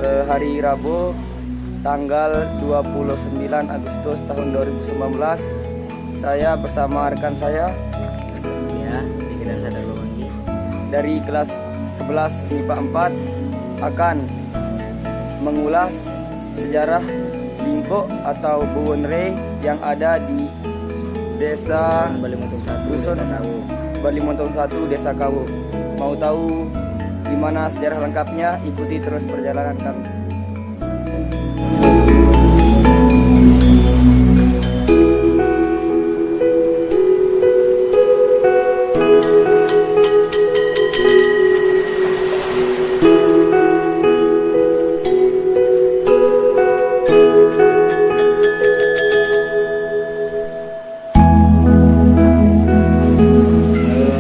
hari Rabu tanggal 29 Agustus tahun 2019. Saya bersama rekan saya dari kelas 11 MIPA 4 akan mengulas sejarah Lingko atau Buwonrei yang ada di Desa Dusun Balimontong 1 Desa Kawu. Mau tahu gimana sejarah lengkapnya? Ikuti terus perjalanan kami.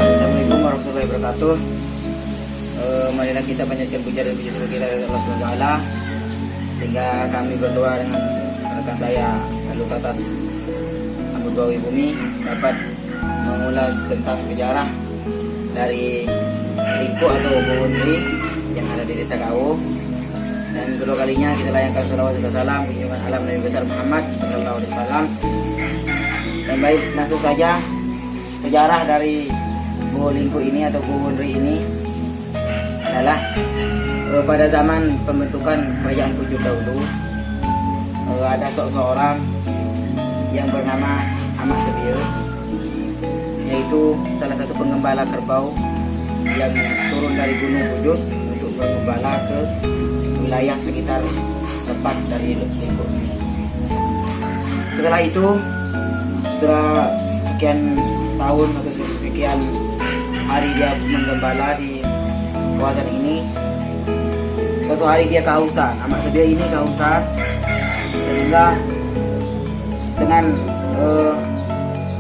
Assalamualaikum warahmatullahi wabarakatuh. Marilah kita panjatkan puja dan puji syukur kita kepada Allah Subhanahu wa taala, sehingga kami berdoa dengan rekan saya Lalu Tatas Ambut Bawi Bumi dapat mengulas tentang sejarah dari Lingko atau Buwonrei yang ada di Desa Kawu. Dan kedua kalinya kita layangkan sholawat dan salam kunjungan alam Nabi besar Muhammad sallallahu alaihi wasallam. Dan baik, langsung saja sejarah dari Lingko ini atau Buwonrei ini adalah pada zaman pembentukan kerajaan Kucut dahulu, ada seorang yang bernama Amak Sebio, yaitu salah satu penggembala kerbau yang turun dari Gunung Kucut untuk bergembala ke wilayah sekitar tempat dari Lingko. Setelah itu, setelah sekian tahun atau sekian hari dia menggembala di kawasan ini, suatu hari dia kehausan. Amak Sebio ini kehausan, sehingga dengan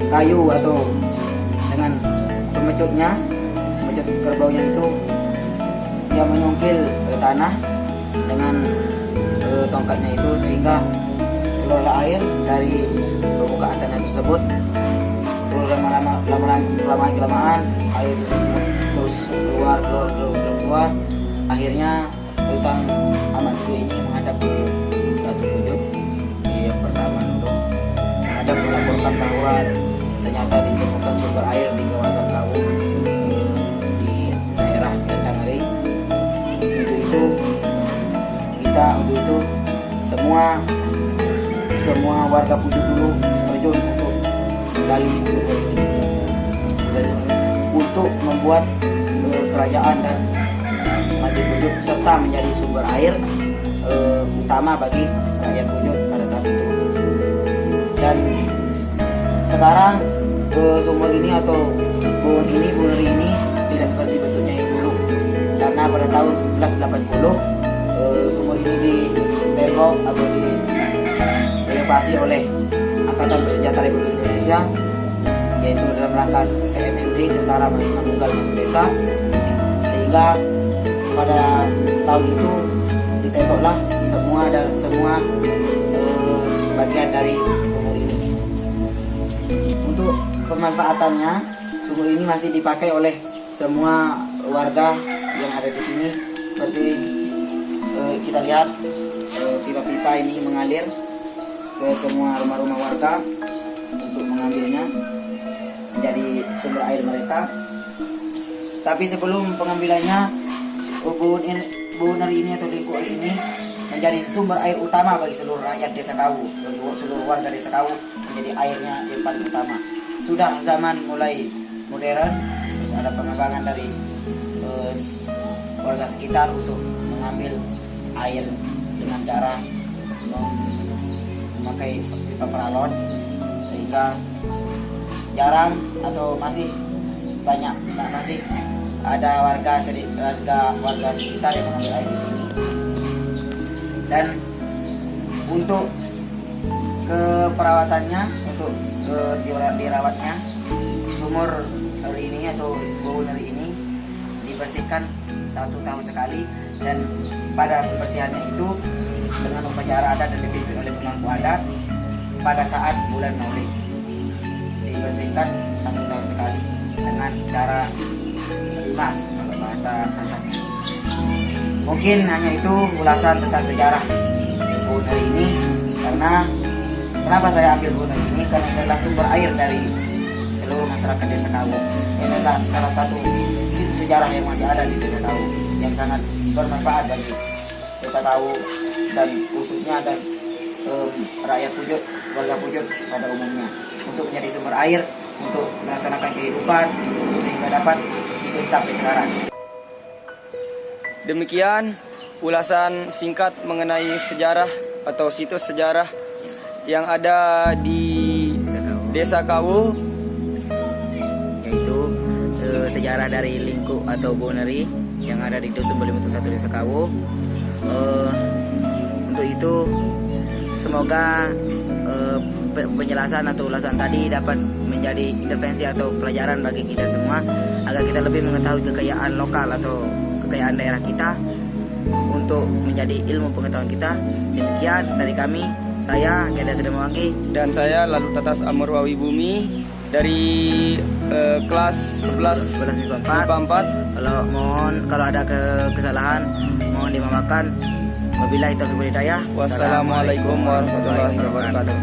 kayu atau dengan pemecut kerbaunya itu, dia menyungkil tanah dengan tongkatnya itu, sehingga keluarlah air dari permukaan tanah tersebut. Kelamaan air terus keluar. Akhirnya sang Amak Sebio ini menghadap ke Datuk Kucut yang pertama dulu, menghadap melaporkan bahwa ternyata ditemukan sumber air di kawasan Kawu di daerah Dendangri. Untuk itu semua warga Kucut dulu terjun untuk menggali sumber ini untuk membuat kerajaan dan Majid Kucut serta menjadi sumber air utama bagi rakyat Kucut pada saat itu. Dan sekarang sumber ini atau Buwonrei ini tidak seperti bentuknya yang dulu, karena pada tahun 1180 sumur ini ditembok atau direnovasi oleh Angkatan Bersenjata Republik Indonesia, yaitu dalam rangka TMND, Tentara Manunggal Masuk Desa, sehingga pada tahun itu ditemboklah semua bagian dari sumur ini. Untuk pemanfaatannya, sumur ini masih dipakai oleh semua warga yang ada di sini. Seperti kita lihat, pipa-pipa ini mengalir ke semua rumah-rumah warga untuk mengambilnya menjadi sumber air mereka. Tapi sebelum pengambilannya, Buwonrei ini atau Lingko ini menjadi sumber air utama bagi seluruh rakyat Desa Kawu, bagi seluruh warga Desa Kawu, menjadi airnya yang paling utama. Sudah zaman mulai modern, terus ada pengembangan dari warga sekitar untuk mengambil air dengan cara memakai pipa paralon, sehingga jarang atau masih banyak masih ada warga sekitar yang mengambil air di sini. Dan untuk keperawatannya, untuk dirawatnya, sumur ini atau Buwonrei ini dibersihkan 1 tahun sekali, dan pada pembersihannya itu dengan upacara adat dan dipimpin oleh pemangku adat pada saat bulan Maulid. Dibersihkan 1 tahun sekali dengan cara limas kalau bahasa Sasaknya. Mungkin hanya itu ulasan tentang sejarah Boneri ini. Karena kenapa saya ambil Boneri ini? Karena ini adalah sumber air dari seluruh masyarakat Desa Kawu. Ini adalah salah satu situs sejarah yang masih ada di Desa Kawu, yang sangat bermanfaat bagi Desa Kawu dan khususnya dan rakyat Pujut, warga Pujut pada umumnya, untuk menjadi sumber air untuk melaksanakan kehidupan sehingga dapat hidup sampai sekarang. Demikian ulasan singkat mengenai sejarah atau situs sejarah yang ada di Desa Kawu, yaitu sejarah dari Lingku atau Boneri yang ada di Dusun Belimutu 1 Desa Kawu. Untuk itu semoga penjelasan atau ulasan tadi dapat menjadi intervensi atau pelajaran bagi kita semua, agar kita lebih mengetahui kekayaan lokal atau kekayaan daerah kita untuk menjadi ilmu pengetahuan kita. Demikian dari kami, saya Geda Sedemawangi dan saya Lalu Tatas Amurwawi Bumi dari kelas 11 MIPA 4. 4. Kalau ada kesalahan mohon dimaafkan. Wabillahi taufiq wal hidayah. Wassalamualaikum warahmatullahi wabarakatuh.